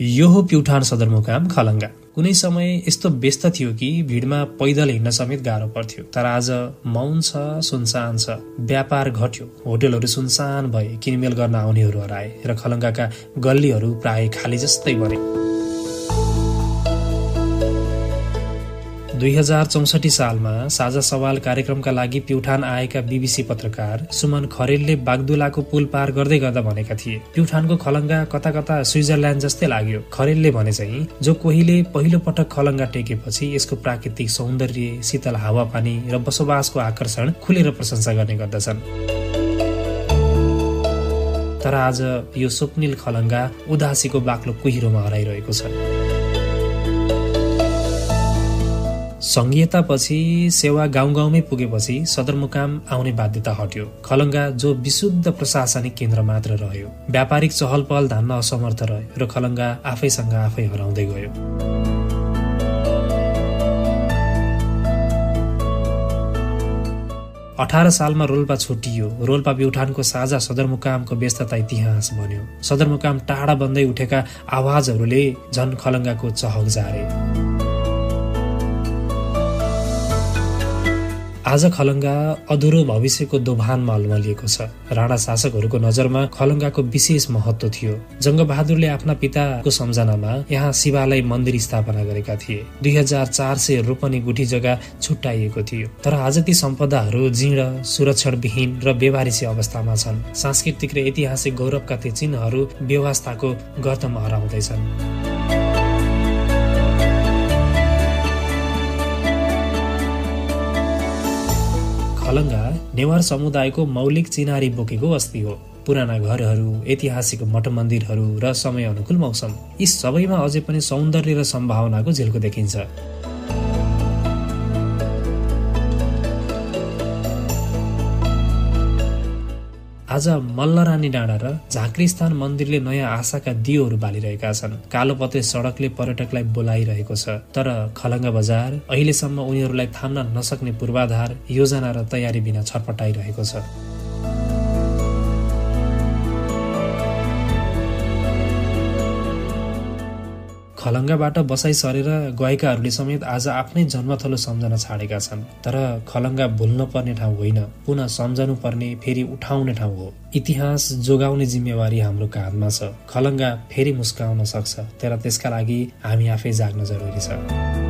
यो हो प्युठान सदरमुकाम खलङ्गा। कुनै समय यस्तो व्यस्त थियो कि भिडमा पैदल हिँड्न समेत गाह्रो पर्थ्यो। तर आज मौन छ, सुनसान छ। व्यापार घट्यो, होटलहरू सुनसान भए, किनमेल गर्न आउनेहरू हराए र खलङ्गाका गल्लीहरू प्राय खाली जस्तै बने। 2064 सालमा साझा सवाल कार्यक्रमका लागि प्युठान आएका बीबीसी पत्रकार सुमन खरेलले बागदुलाको पुल पार गर्दै गर्दा भनेका थिए, प्युठानको खलङ्गा कता कता स्विजरल्यान्ड जस्तै लाग्यो। खरेलले भने चाहिँ जो कोहीले पहिलो पटक खलङ्गा टेकेपछि यसको प्राकृतिक सौन्दर्य, शीतल हावापानी र बसोबासको आकर्षण खुलेर प्रशंसा गर्ने गर्दछन्। तर आज यो स्वप्निल खलङ्गा उदासीको बाक्लो कुहिरोमा हराइरहेको छ। संघीयतापछि सेवा गाउँ गाउँमै पुगेपछि सदरमुकाम आउने बाध्यता हट्यो। खलङ्गा जो विशुद्ध प्रशासनिक केन्द्र मात्र रह्यो, व्यापारिक चहल पहल धान्न असमर्थ रह्यो र खलङ्गा आफैसँग आफै हराउँदै गयो। अठारह सालमा रोल्पा छुटियो। रोल्पा प्युठानको साझा सदरमुकामको व्यस्तता इतिहास बन्यो। सदरमुकाम टाढा बन्दै उठेका आवाजहरूले झन खलङ्गाको चहक जारे। आज खलङ्गा अधुरो भविष्यको दोभानमा अल्मलिएको छ। राणा शासकहरूको नजरमा खलङ्गाको विशेष महत्व थियो। जङ्गबहादुरले आफ्ना पिताको सम्झनामा यहाँ शिवालय मन्दिर स्थापना गरेका थिए। 2400 रोपनी गुठी जग्गा छुट्याइएको थियो। तर आज ती सम्पदाहरू जीर्ण, सुरक्षणविहीन र बेवारिसी अवस्थामा छन्। सांस्कृतिक र ऐतिहासिक गौरवका ती चिन्हहरू व्यवस्थाको गर्तमा हराउँदैछन्। खलङ्गा नेवार समुदायको मौलिक चिनारी बोकेको अस्ति हो। पुराना घरहरू, ऐतिहासिक मठ मन्दिरहरू र समय अनुकूल मौसम, यी सबैमा अझै पनि सौन्दर्य र सम्भावनाको झिल्को देखिन्छ। आज मल्लरानी डाँडा र झाँक्रीस्थान मन्दिरले नयाँ आशाका दियोहरू बालिरहेका छन्। कालोपत्रे सडकले पर्यटकलाई बोलाइरहेको छ। तर खलङ्गा बजार अहिलेसम्म उनीहरूलाई थाम्न नसक्ने पूर्वाधार, योजना र तयारी बिना छटपटाइरहेको छ। खलङ्गाबाट बसाइ सरेर गएकाहरूले समेत आज आफ्नै जन्मथलो सम्झन छाडेका छन्। तर खलङ्गा भुल्न पर्ने ठाउँ होइन, पुनः सम्झनु पर्ने, फेरि उठाउने ठाउँ हो। इतिहास जोगाउने जिम्मेवारी हाम्रो काँधमा छ। खलङ्गा फेरि मुस्काउन सक्छ, तर त्यसका लागि हामी आफै जाग्न जरुरी छ।